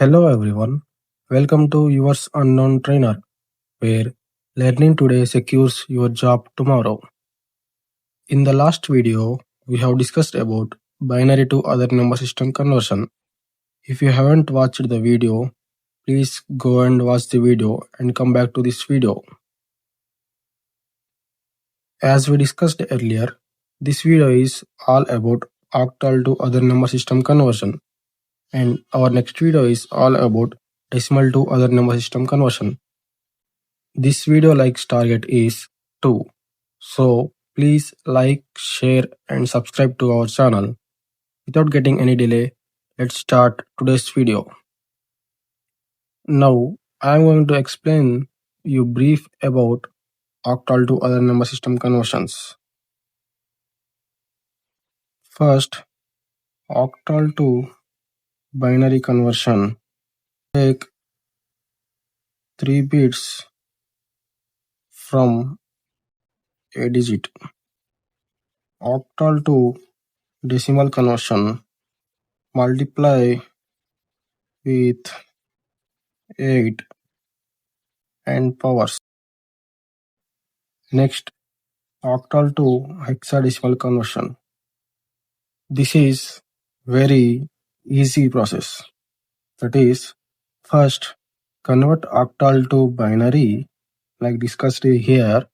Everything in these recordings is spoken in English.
Hello everyone, welcome to Yours Unknown Trainer, where learning today secures your job tomorrow. In the last video, we have discussed about binary to other number system conversion. If you haven't watched the video, please go and watch the video and come back to this video. As we discussed earlier, this video is all about octal to other number system conversion, and our next video is all about decimal to other number system conversion. This video likes target is 2. So please like, share and subscribe to our channel. Without getting any delay, let's start today's video. Now I am going to explain you brief about octal to other number system conversions. First, octal to binary conversion. Take 3 bits from a digit. Octal to decimal conversion. Multiply with 8 and powers. Next, octal to hexadecimal conversion. This is very easy process. That is, first convert octal to binary like discussed here,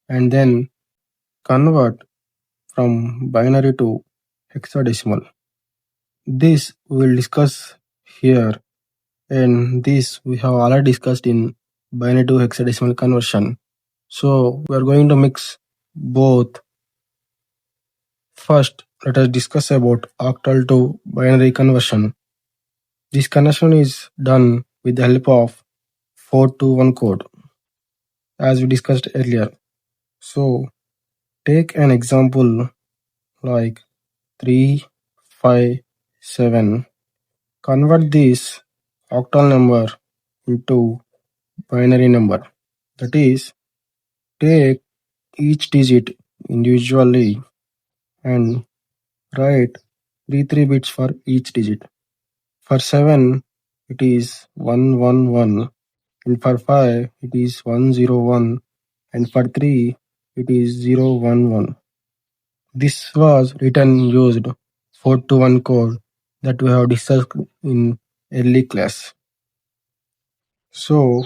and then convert from binary to hexadecimal. This we will discuss here, and this we have already discussed in binary to hexadecimal conversion. So we are going to mix both. First, let us discuss about octal to binary conversion. This conversion is done with the help of 4-to-1 code, as we discussed earlier. So take an example like 357. Convert this octal number into binary number. That is, take each digit individually and write 3 bits for each digit. For 7, it is 111, and for 5, it is 101, and for 3, it is 011. This was written used 4-to-1 code that we have discussed in early class. So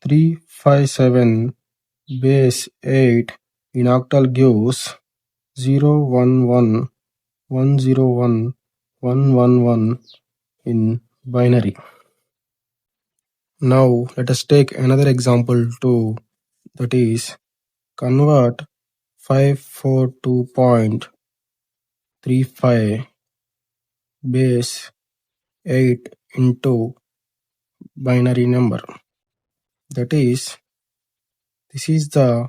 357 base 8 in octal gives 011 101 111 in binary. Now let us take another example too, that is convert 542.35 base 8 into binary number. That is, this is the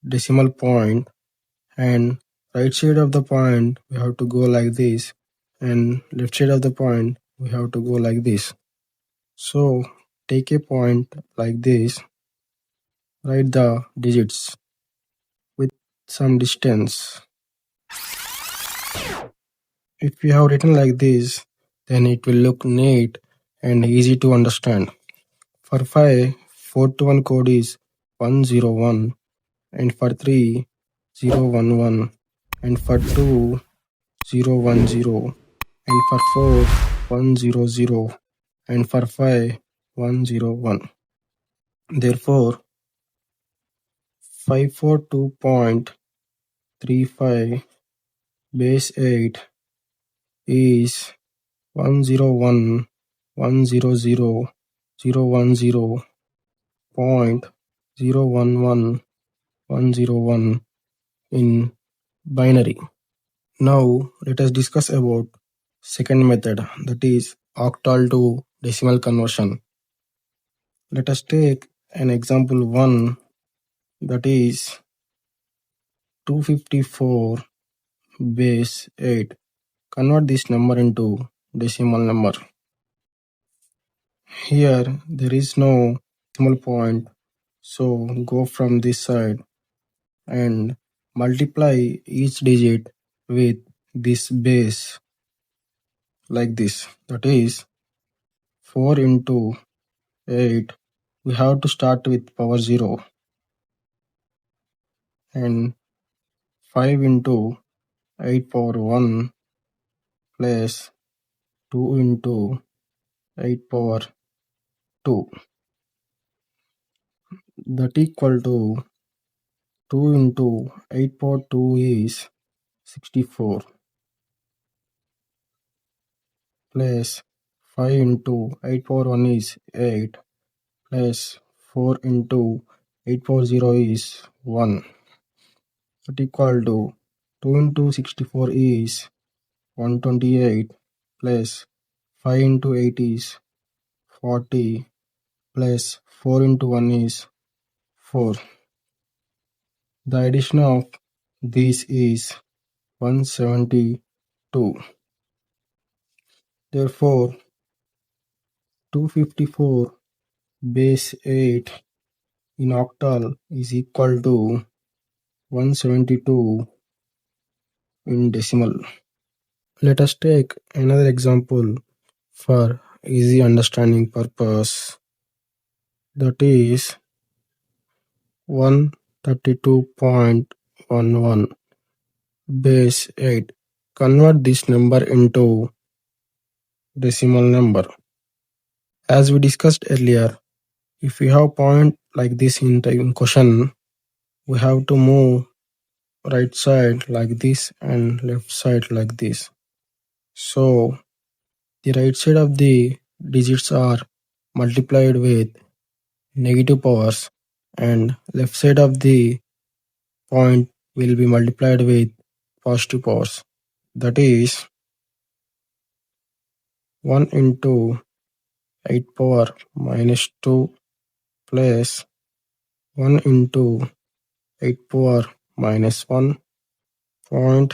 decimal point, and right side of the point we have to go like this, and left side of the point we have to go like this. So take a point like this, write the digits with some distance. If you have written like this, then it will look neat and easy to understand. For 5, 4-to-1 code is 101, and for 3, 011, and for 2, 010, and for 4, 100, and for 5, 101. Therefore, 542.35 base 8 is 101 100 010 point 011 101 in binary. Now let us discuss about second method, that is octal to decimal conversion. Let us take an example 1, that is 254 base 8. Convert this number into decimal number. Here there is no decimal point, so go from this side and multiply each digit with this base like this. That is, 4 into 8, we have to start with power 0, and 5 into 8 power 1 plus 2 into 8 power 2, that equal to 2 into 8 power 2 is 64 plus 5 into 8 power 1 is 8 plus 4 into 8 power 0 is 1, that equal to 2 into 64 is 128 plus 5 into 8 is 40 plus 4 into 1 is 4. The addition of these is 172. Therefore, 254 base 8 in octal is equal to 172 in decimal. Let us take another example for easy understanding purpose, that is 132.11 base 8. Convert this number into decimal number. As we discussed earlier, if we have point like this in question, we have to move right side like this and left side like this. So the right side of the digits are multiplied with negative powers, and left side of the point will be multiplied with positive powers. That is 1 into 8 power minus 2 plus 1 into 8 power minus 1 point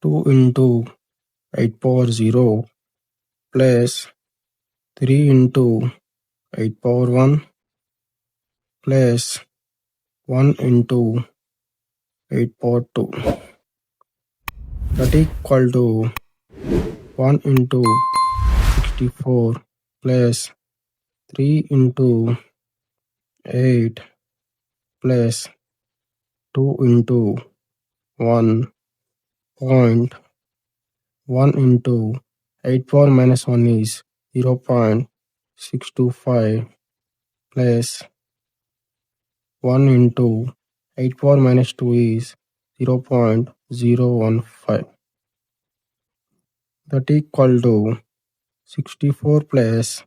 2 into 8 power 0 plus 3 into 8 power 1 plus 1 into 8 power 2, that equal to 1 into 64 plus 3 into 8 plus 2 into 1 point 1 into 8 power minus 1 is 0.625 plus 1 into 8 power minus 2 is 0.015, that equal to 64 plus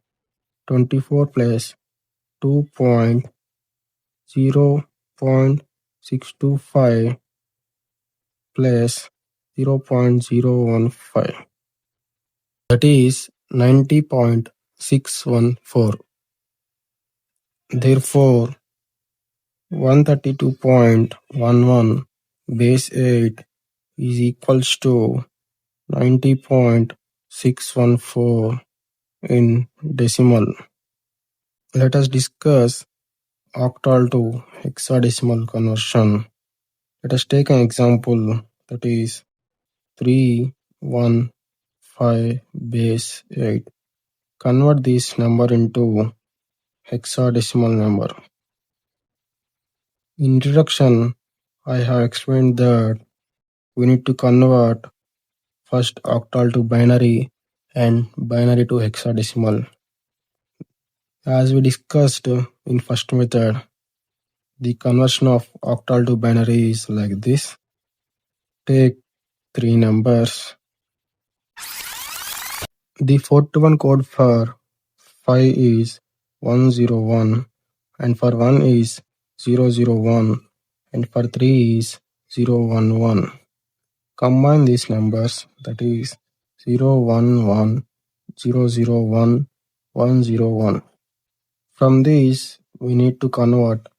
24 plus 2.0.625 plus 0.015, that is 90.614. Therefore, 132.11 base 8 is equals to 90.614 in decimal. Let us discuss octal to hexadecimal conversion. Let us take an example, that is 315 base 8. Convert this number into hexadecimal number. In introduction, I have explained that we need to convert first octal to binary and binary to hexadecimal. As we discussed in first method, the conversion of octal to binary is like this. Take three numbers. The 4-to-1 code for 5 is 101, and for 1 is 001, and for 3 is 011. Combine these numbers, that is 011, 001, 101. From these, we need to convert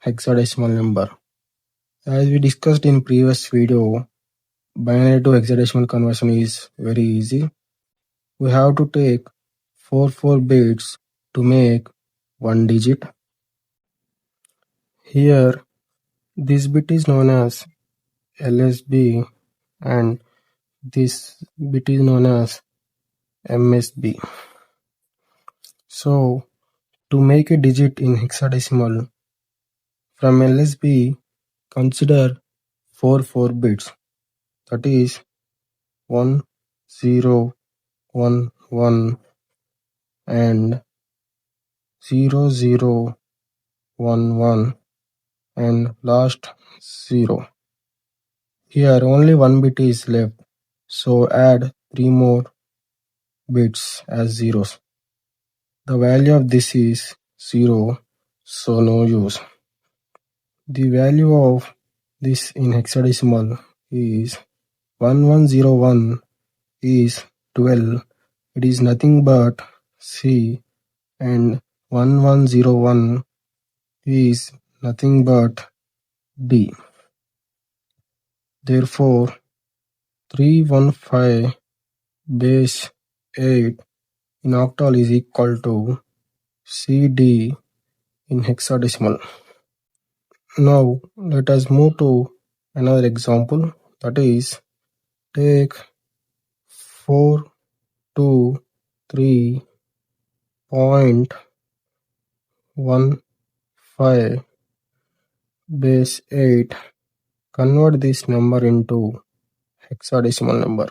hexadecimal number. As we discussed in previous video, binary to hexadecimal conversion is very easy. We have to take 4 bits to make one digit. Here, this bit is known as LSB and this bit is known as MSB. So to make a digit in hexadecimal from LSB, consider 4 bits, that is 1, 0, 1, 1 and 0, 0, 1, 1 and last 0. Here only 1 bit is left, so add 3 more bits as zeros. The value of this is 0, so no use. The value of this in hexadecimal is 1101 is 12. It is nothing but C, and 1101 is nothing but D. Therefore 315 base 8 in octal is equal to CD in hexadecimal. Now let us move to another example, that is take 423.15 base 8. Convert this number into hexadecimal number.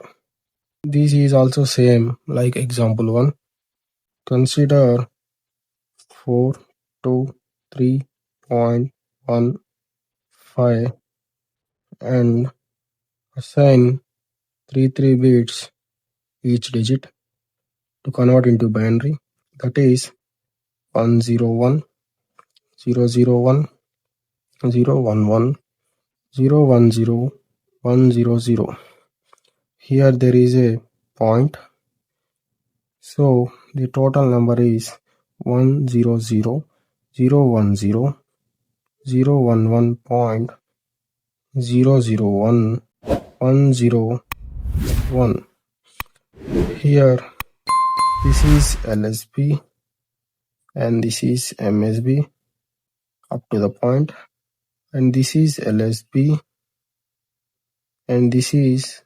This is also same like example 1. Consider 423.15 and assign 33 bits each digit to convert into binary, that is 101, 001, 011, 010, 100. Here there is a point, so the total number is 100, 010, 011.001, 101. Here this is LSB and this is MSB up to the point, and this is LSB and this is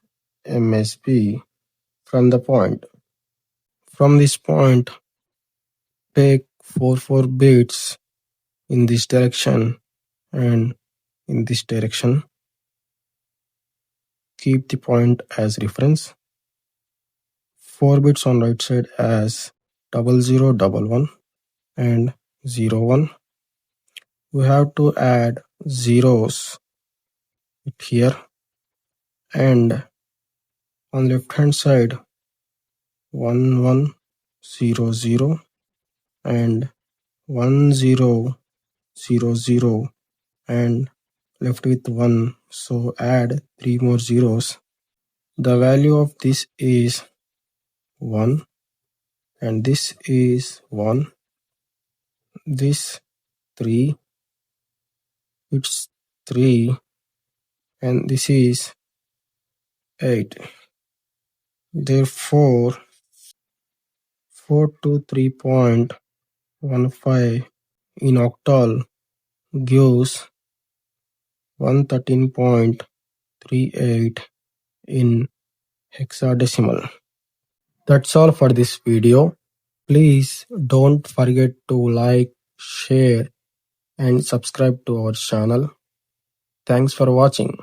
MSB from the point. From this point, take 4 bits in this direction and in this direction. Keep the point as reference. 4 bits on right side as 0011 and 01. We have to add zeros here, and on left hand side 1100 and 1000 and left with 1, so add 3 more zeros. The value of this is 1 and this is 1, this 3, it's 3 and this is 8. Therefore 423.15 in octal gives 113.38 in hexadecimal. That's all for this video. Please don't forget to like, share and subscribe to our channel. Thanks for watching.